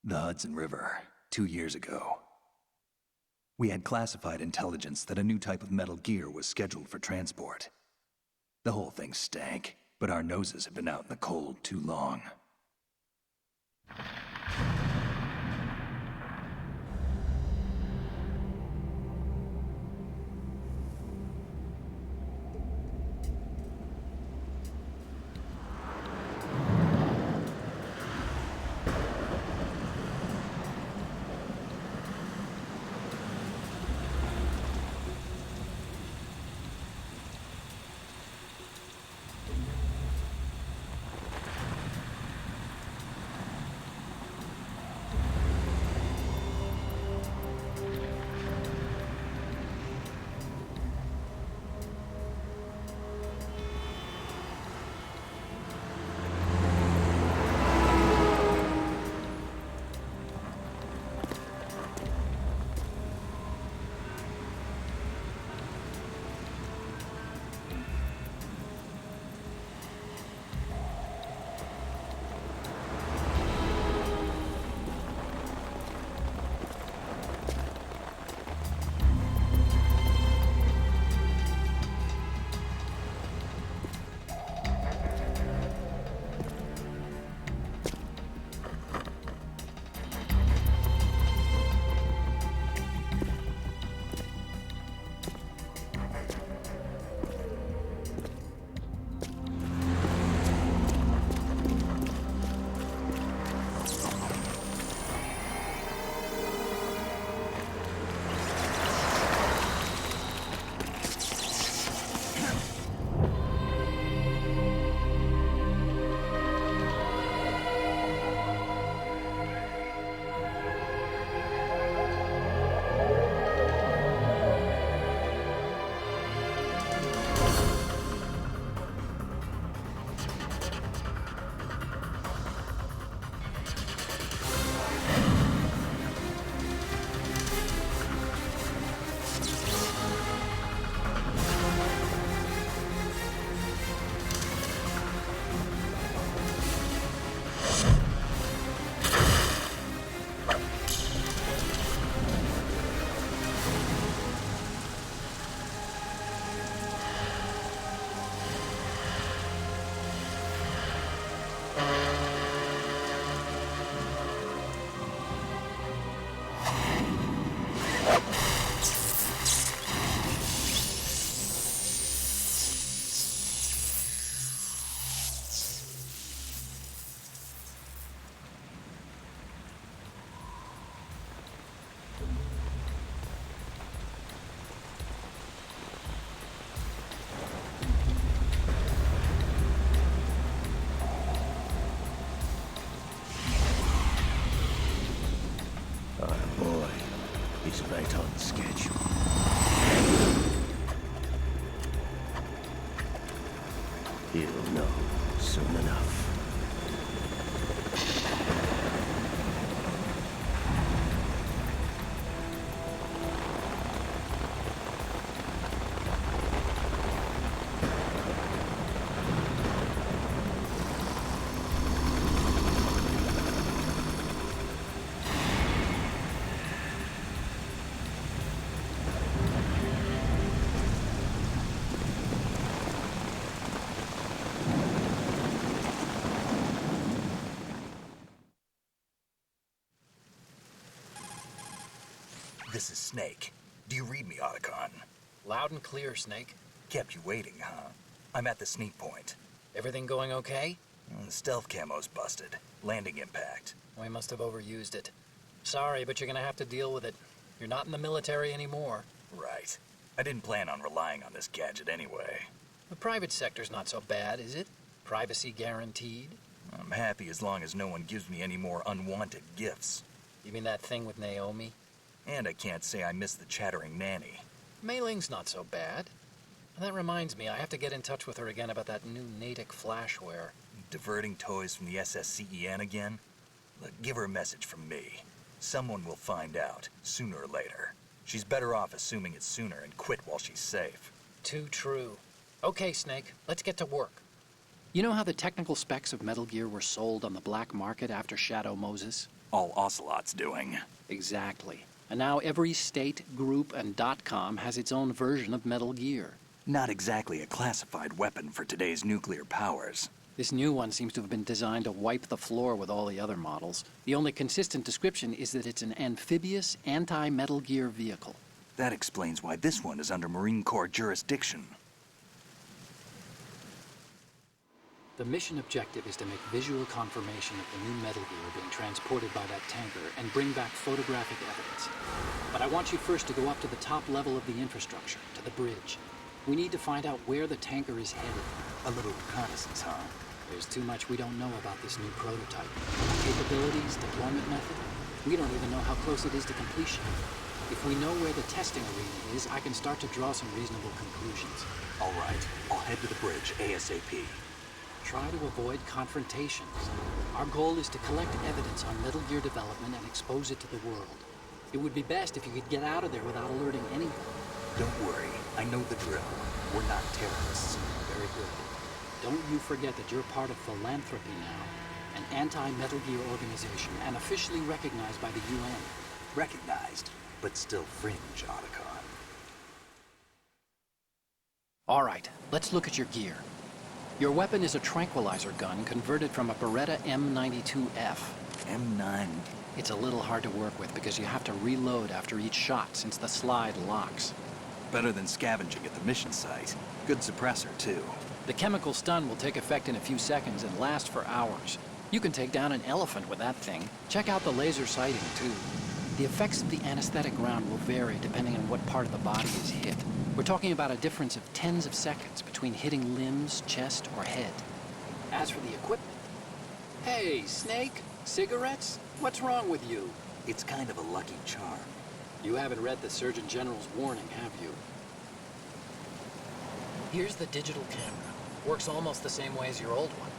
The Hudson River, 2 years ago. We had classified intelligence that a new type of metal gear was scheduled for transport. The whole thing stank, but our noses had been out in the cold too long. Right on schedule. He'll know soon enough. This is Snake. Do you read me, Otacon? Loud and clear, Snake. Kept you waiting, huh? I'm at the sneak point. Everything going okay? The stealth camo's busted. Landing impact. We must have overused it. Sorry, but you're gonna have to deal with it. You're not in the military anymore. Right. I didn't plan on relying on this gadget anyway. The private sector's not so bad, is it? Privacy guaranteed? I'm happy as long as no one gives me any more unwanted gifts. You mean that thing with Naomi? And I can't say I miss the chattering nanny. Mei Ling's not so bad. That reminds me, I have to get in touch with her again about that new Natick flashware. diverting toys from the SSCEN again? Look, give her a message from me. Someone will find out, sooner or later. She's better off assuming it's sooner and quit while she's safe. Too true. Okay, Snake, let's get to work. You know how the technical specs of Metal Gear were sold on the black market after Shadow Moses? All Ocelot's doing. Exactly. And now every state, group, and .com has its own version of Metal Gear. Not exactly a classified weapon for today's nuclear powers. This new one seems to have been designed to wipe the floor with all the other models. The only consistent description is that it's an amphibious, anti-Metal Gear vehicle. That explains why this one is under Marine Corps jurisdiction. The mission objective is to make visual confirmation of the new Metal Gear being transported by that tanker and bring back photographic evidence. But I want you first to go up to the top level of the infrastructure, to the bridge. We need to find out where the tanker is headed. A little reconnaissance, huh? There's too much we don't know about this new prototype. Capabilities, deployment method. We don't even know how close it is to completion. If we know where the testing arena is, I can start to draw some reasonable conclusions. All right, I'll head to the bridge ASAP. Try to avoid confrontations. Our goal is to collect evidence on Metal Gear development and expose it to the world. It would be best if you could get out of there without alerting anyone. Don't worry, I know the drill. We're not terrorists. Very good. Don't you forget that you're part of Philanthropy now, an anti-Metal Gear organization and officially recognized by the UN. Recognized, but still fringe, Otacon. All right, let's look at your gear. Your weapon is a tranquilizer gun converted from a Beretta M92F. M9. It's a little hard to work with because you have to reload after each shot since the slide locks. Better than scavenging at the mission site. Good suppressor, too. The chemical stun will take effect in a few seconds and last for hours. You can take down an elephant with that thing. Check out the laser sighting, too. The effects of the anesthetic round will vary depending on what part of the body is hit. We're talking about a difference of tens of seconds between hitting limbs, chest, or head. As for the equipment... Hey, Snake, cigarettes? What's wrong with you? It's kind of a lucky charm. You haven't read the Surgeon General's warning, have you? Here's the digital camera. Works almost the same way as your old one.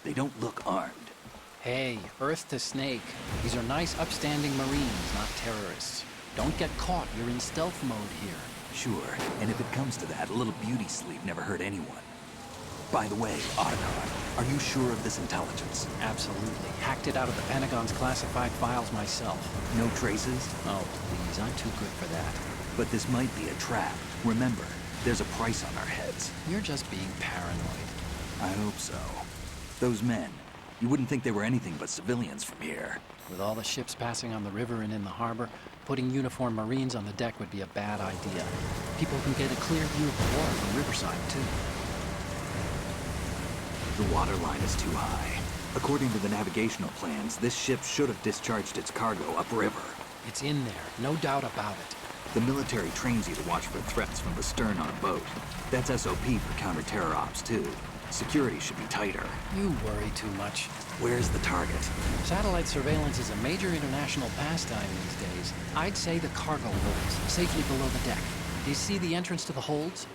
They don't look armed. Hey, Earth to Snake. These are nice, upstanding Marines, not terrorists. Don't get caught. You're in stealth mode here. Sure, and if it comes to that, a little beauty sleep never hurt anyone. By the way, Otacon, are you sure of this intelligence? Absolutely. Hacked it out of the Pentagon's classified files myself. No traces? Oh, please, I'm too good for that. But this might be a trap. Remember, there's a price on our heads. You're just being paranoid. I hope so. Those men, you wouldn't think they were anything but civilians from here. With all the ships passing on the river and in the harbor, putting uniformed Marines on the deck would be a bad idea. People can get a clear view of the water from Riverside, too. The water line is too high. According to the navigational plans, this ship should have discharged its cargo upriver. It's in there, no doubt about it. The military trains you to watch for threats from the stern on a boat. That's SOP for counter-terror ops, too. Security should be tighter. You worry too much. Where's the target? Satellite surveillance is a major international pastime these days. I'd say the cargo holds, safely below the deck. Do you see the entrance to the holds?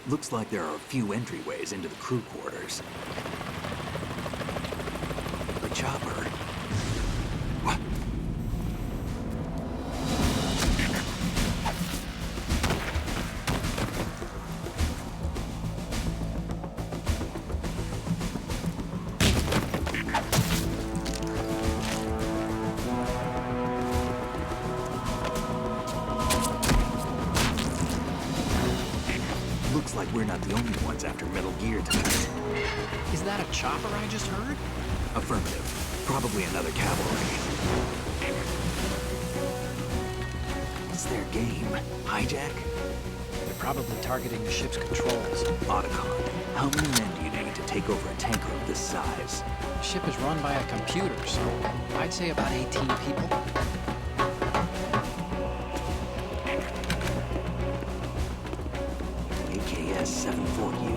Looks like there are a few entryways into the crew quarters. The chopper. What? Looks like we're not the only ones after Metal Gear tonight. Is that a chopper I just heard? Affirmative. Probably another cavalry. What's their game? Hijack? They're probably targeting the ship's controls. Otacon, how many men do you need to take over a tanker of this size? The ship is run by a computer, so I'd say about 18 people. AKS 74U.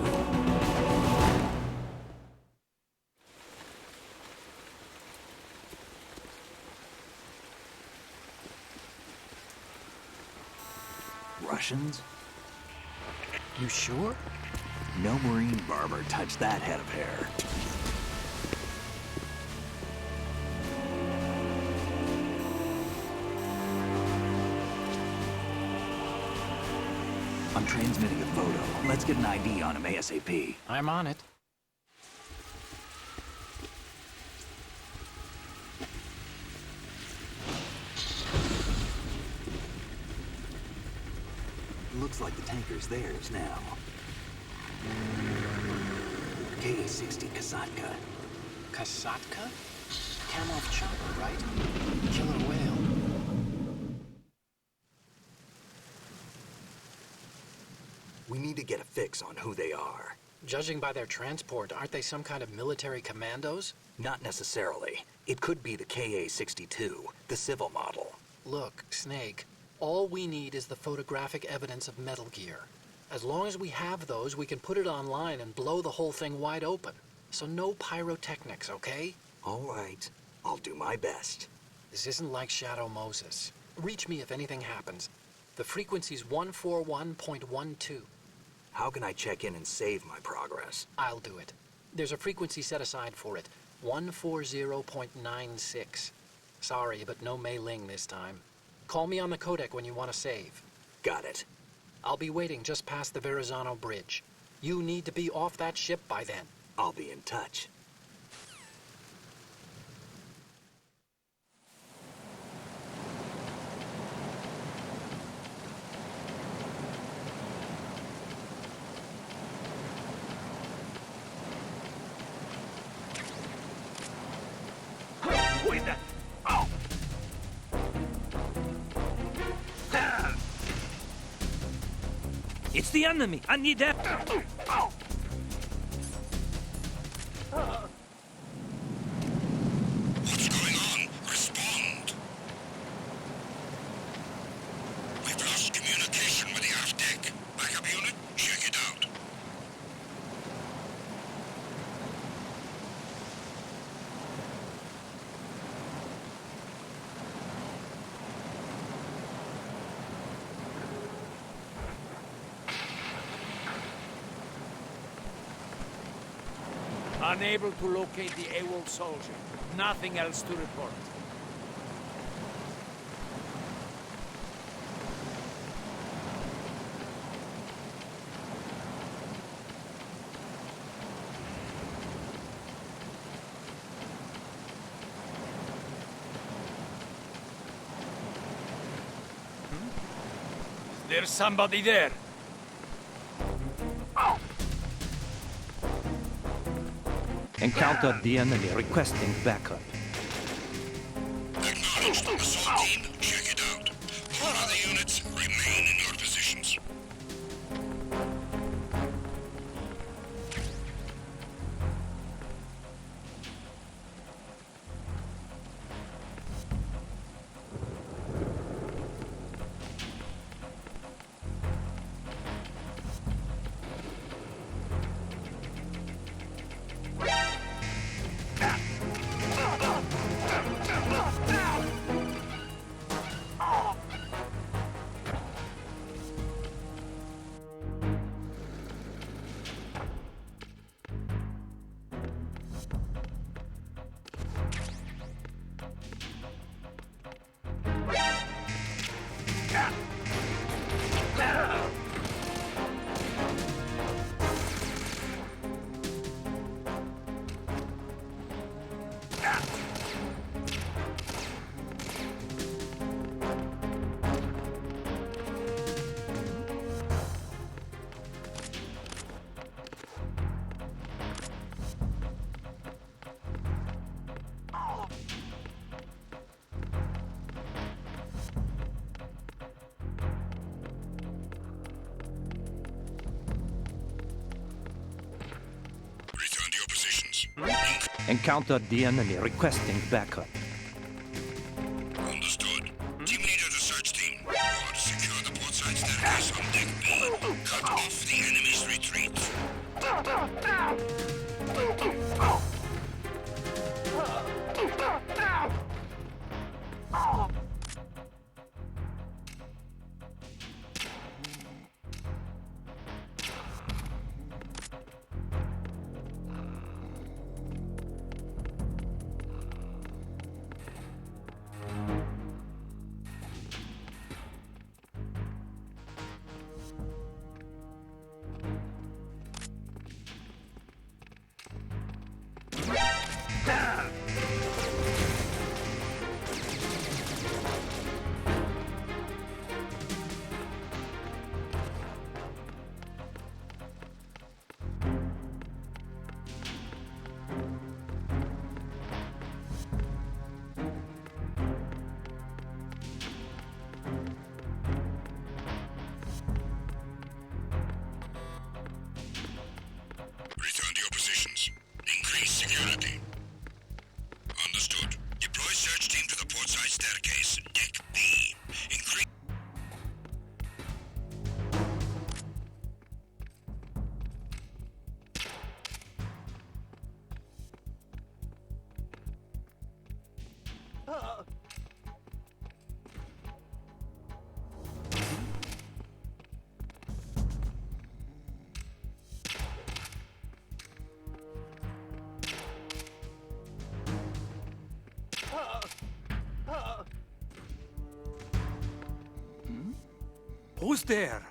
Russians? You sure? No Marine barber touched that head of hair. I'm transmitting a photo. Let's get an ID on him ASAP. I'm on it. Looks like the tanker's theirs now. KA-60 Kasatka. Kasatka? Kamov chopper, right? Killer whale. We need to get a fix on who they are. Judging by their transport, aren't they some kind of military commandos? Not necessarily. It could be the KA-62, the civil model. Look, Snake, all we need is the photographic evidence of Metal Gear. As long as we have those, we can put it online and blow the whole thing wide open. So no pyrotechnics, okay? All right. I'll do my best. This isn't like Shadow Moses. Reach me if anything happens. The frequency's 141.12. How can I check in and save my progress? I'll do it. There's a frequency set aside for it. 140.96. Sorry, but no Mei Ling this time. Call me on the codec when you want to save. Got it. I'll be waiting just past the Verrazano Bridge. You need to be off that ship by then. I'll be in touch. Who is that? Oh! It's the enemy! I need help! Oh! What's going on? Respond! We've lost communication with the aft deck. Backup unit, check it out. Unable to locate the AWOL soldier. Nothing else to report. There's somebody there. Encountered the enemy requesting backup. Acknowledged. Assault team, check it out. All other units, remain in your positions. Return to your positions. Encountered the enemy requesting backup. Understood. Team leader to search team. You are to secure the portside staircase on deck B. Cut off the enemy's retreat. Who's there?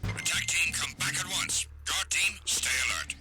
Attack team, come back at once. Guard team, stay alert.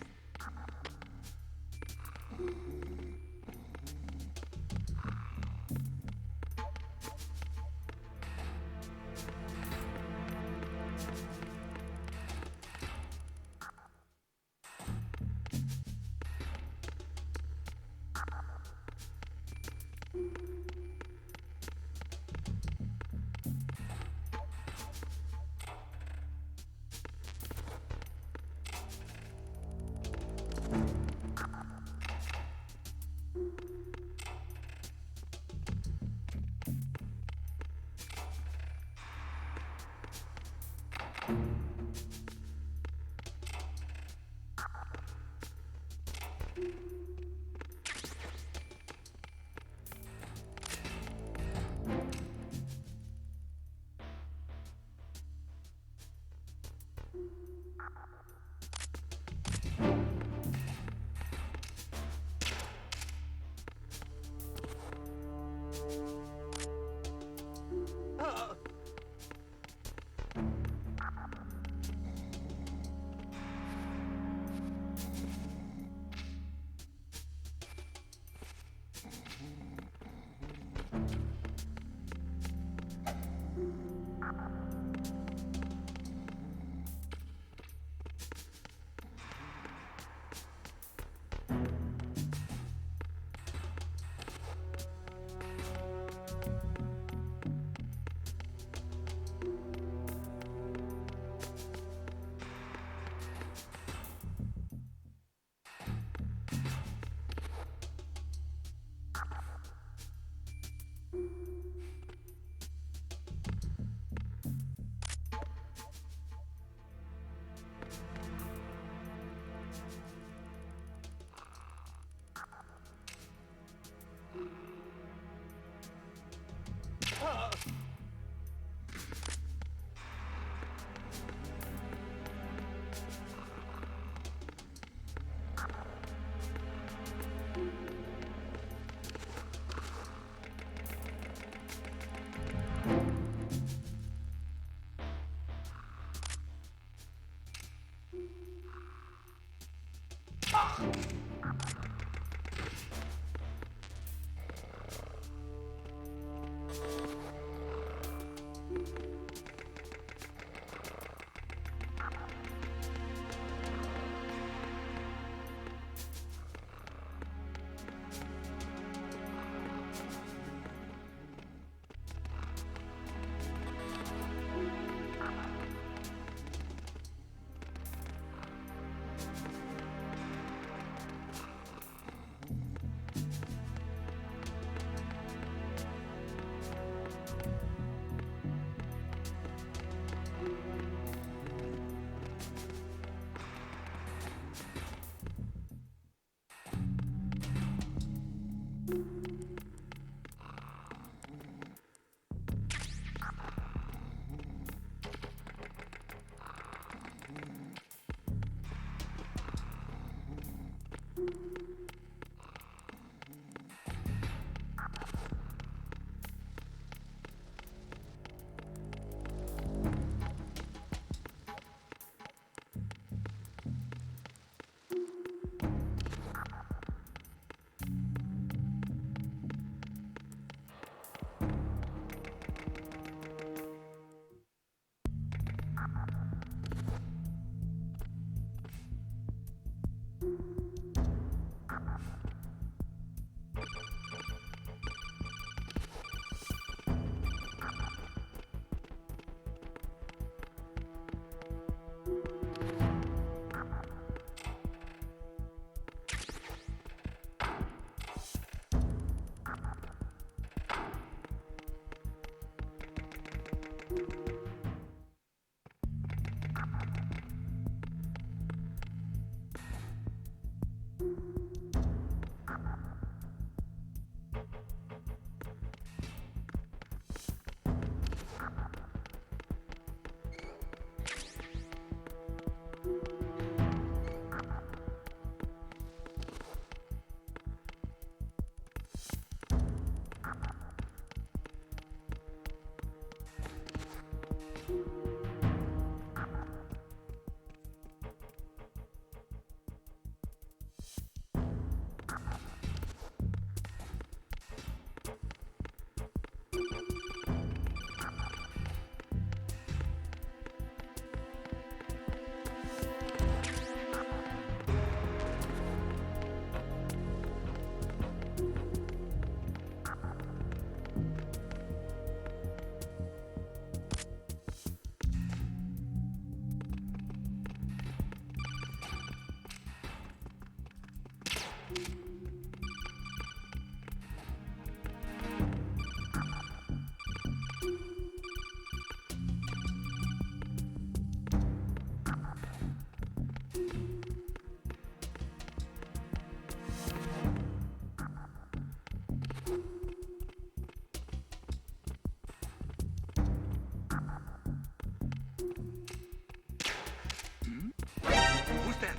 Who's that?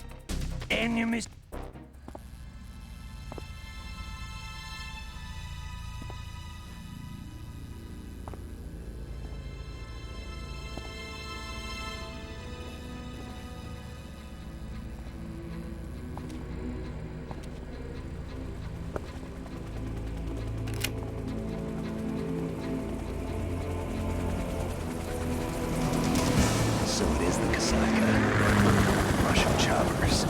Enemies. So it is the Kasaka. Russian choppers.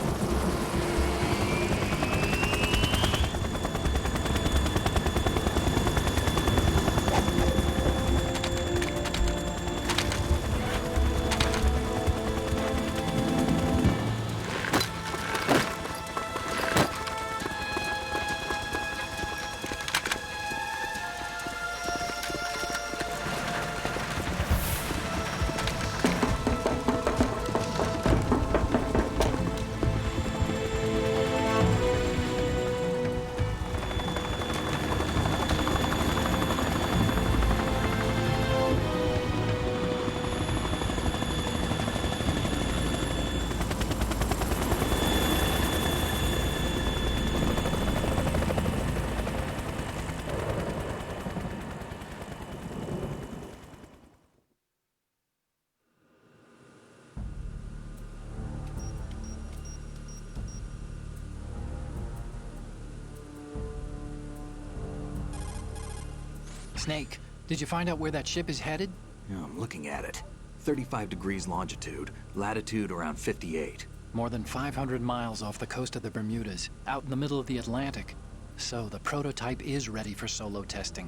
Snake, did you find out where that ship is headed? Yeah, I'm looking at it. 35 degrees longitude, latitude around 58. More than 500 miles off the coast of the Bermudas, out in the middle of the Atlantic. So the prototype is ready for solo testing.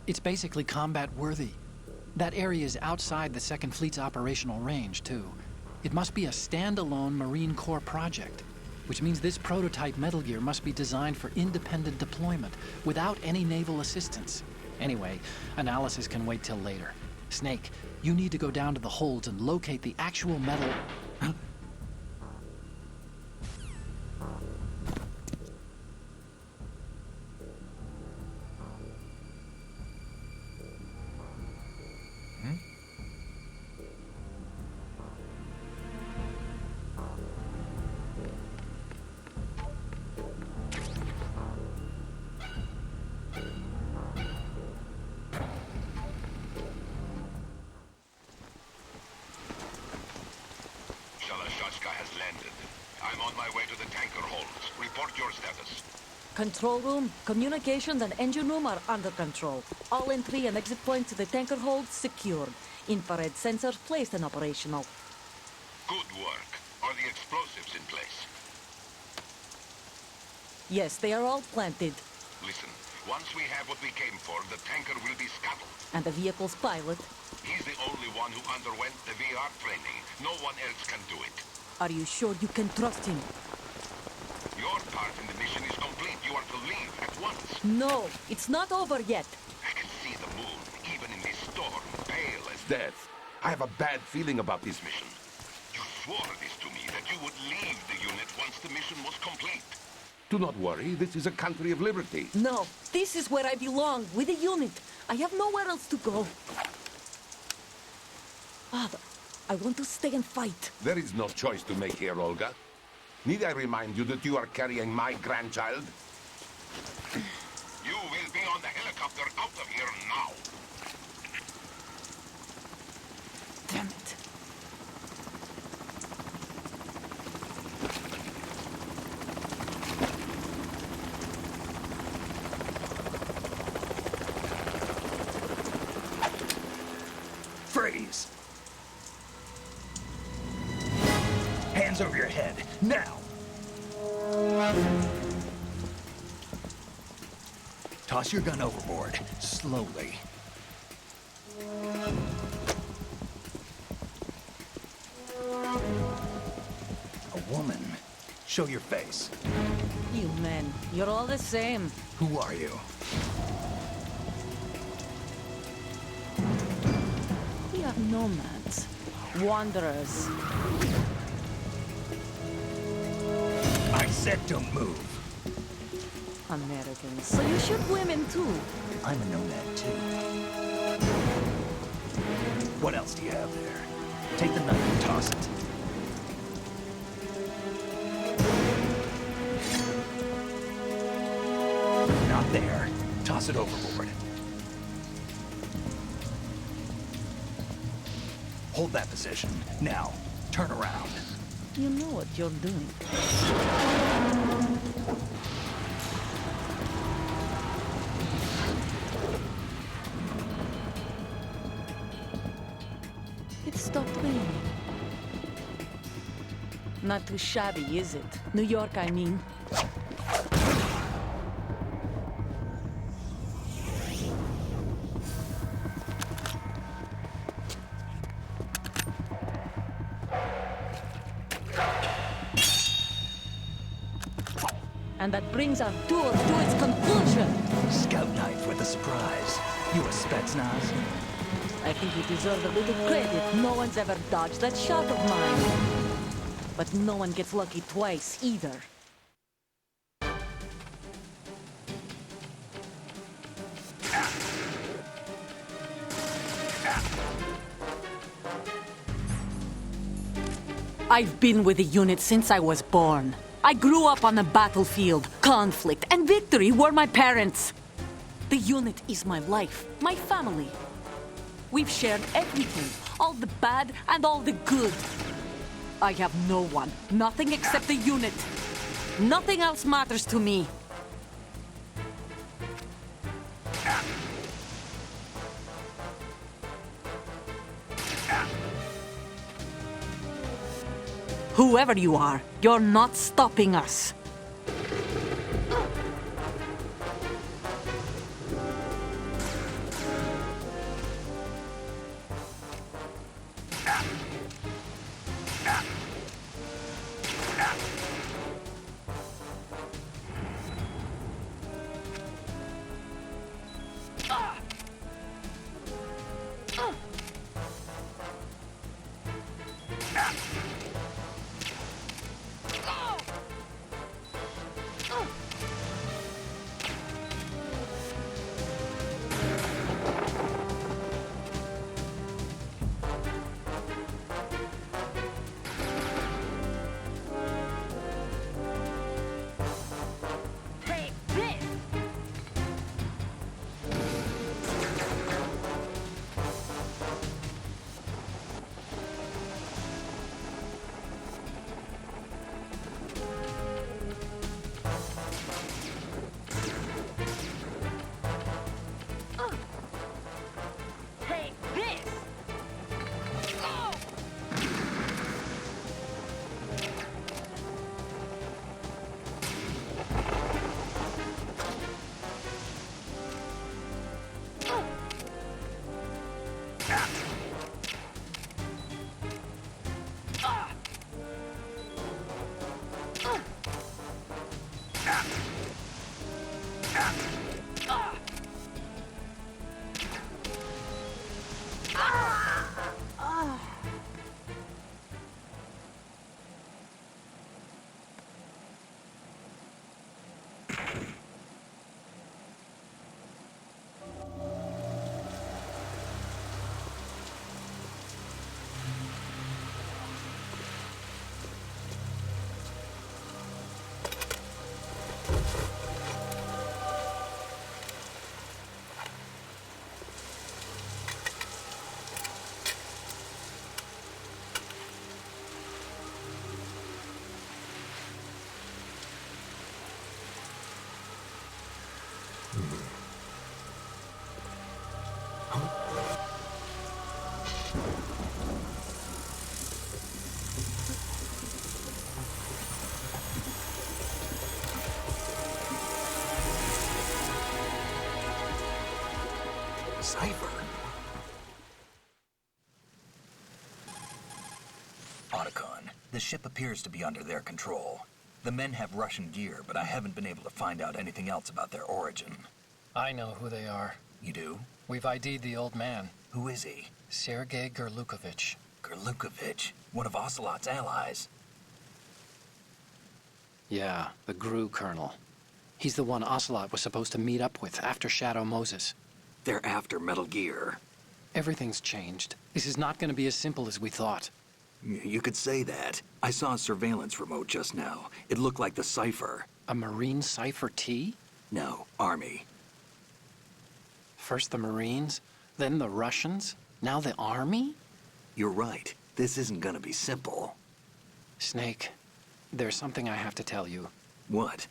It's basically combat-worthy. That area is outside the Second Fleet's operational range, too. It must be a standalone Marine Corps project, which means this prototype Metal Gear must be designed for independent deployment, without any naval assistance. Anyway, analysis can wait till later. Snake, you need to go down to the holds and locate the actual metal... Shalashaska has landed. I'm on my way to the tanker holds. Report your status. Control room, communications and engine room are under control. All entry and exit points to the tanker hold secured. Infrared sensors placed and operational. Good work. Are the explosives in place? Yes, they are all planted. Listen, once we have what we came for, the tanker will be scuttled. And the vehicle's pilot. He's the only one who underwent the VR training. No one else can do it. Are you sure you can trust him? Your part in the mission is complete. You are to leave at once. No, it's not over yet. I can see the moon, even in this storm, pale as death. I have a bad feeling about this mission. You swore this to me, that you would leave the unit once the mission was complete. Do not worry, this is a country of liberty. No, this is where I belong, with the unit. I have nowhere else to go. Father, I want to stay and fight. There is no choice to make here, Olga. Need I remind you that you are carrying my grandchild? You will be on the helicopter out of here now. Damn it. Freeze! Hands over your head, now! Toss your gun overboard, slowly. A woman. Show your face. You men, you're all the same. Who are you? We are nomads. Wanderers. I said don't move. Americans. So you shoot women too. I'm a nomad too. What else do you have there? Take the knife and toss it. Not there. Toss it overboard. Hold that position. Now, turn around. You know what you're doing. It stopped raining. Not too shabby, is it? New York, I mean. And that brings our tour to its conclusion. Scout knife with a surprise. You a Spetsnaz? I think you deserve a little credit. No one's ever dodged that shot of mine. But no one gets lucky twice, either. I've been with the unit since I was born. I grew up on the battlefield. Conflict and victory were my parents. The unit is my life, my family. We've shared everything, all the bad and all the good. I have no one, nothing except the unit. Nothing else matters to me. Whoever you are, you're not stopping us. Cipher. Otacon, the ship appears to be under their control. The men have Russian gear, but I haven't been able to find out anything else about their origin. I know who they are. You do? We've ID'd the old man, Who is he? Sergei Gerlukovich. Gerlukovich, one of Ocelot's allies. Yeah, the GRU colonel. He's the one Ocelot was supposed to meet up with after Shadow Moses. They're after Metal Gear. Everything's changed. This is not going to be as simple as we thought. You could say that. I saw a surveillance remote just now. It looked like the Cypher. A Marine Cypher T? No, Army. First the Marines, then the Russians, now the Army? You're right. This isn't gonna be simple. Snake, there's something I have to tell you. What?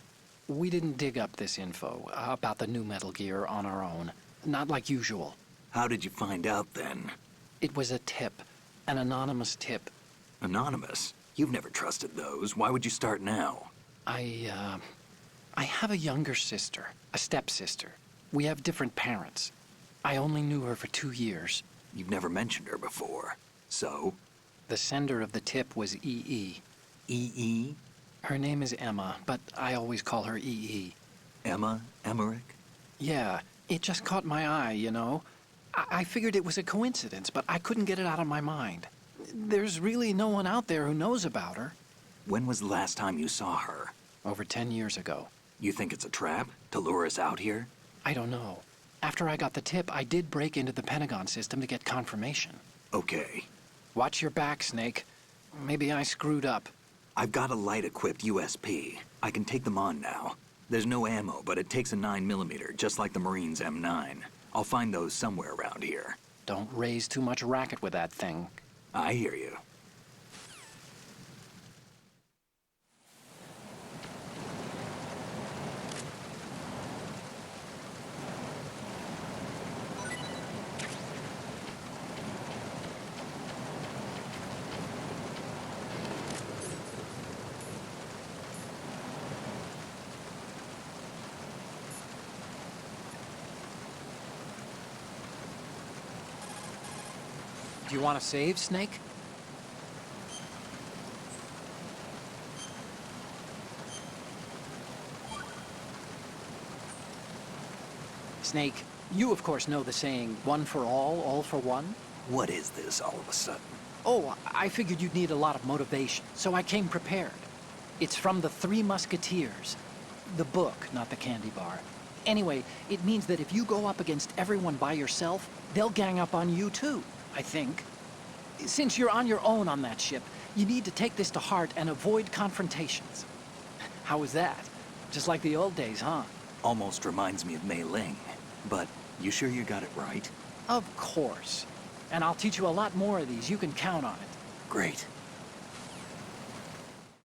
We didn't dig up this info about the new Metal Gear on our own. Not like usual. How did you find out then? It was a tip. An anonymous tip. Anonymous? You've never trusted those. Why would you start now? I have a younger sister, a stepsister. We have different parents. I only knew her for 2 years. You've never mentioned her before. So? The sender of the tip was EE. EE? Her name is Emma, but I always call her EE. Emma Emmerich? Yeah, it just caught my eye, you know? I figured it was a coincidence, but I couldn't get it out of my mind. There's really no one out there who knows about her. When was the last time you saw her? Over 10 years ago. You think it's a trap to lure us out here? I don't know. After I got the tip, I did break into the Pentagon system to get confirmation. Okay. Watch your back, Snake. Maybe I screwed up. I've got a light-equipped USP. I can take them on now. There's no ammo, but it takes a 9mm, just like the Marines' M9. I'll find those somewhere around here. Don't raise too much racket with that thing. I hear you. Do you want to save, Snake? Snake, you of course know the saying, one for all for one? What is this all of a sudden? Oh, I figured you'd need a lot of motivation, so I came prepared. It's from the Three Musketeers. The book, not the candy bar. Anyway, it means that if you go up against everyone by yourself, they'll gang up on you too, I think. Since you're on your own on that ship, you need to take this to heart and avoid confrontations. How was that? Just like the old days, huh? Almost reminds me of Mei Ling. But you sure you got it right? Of course. And I'll teach you a lot more of these. You can count on it. Great.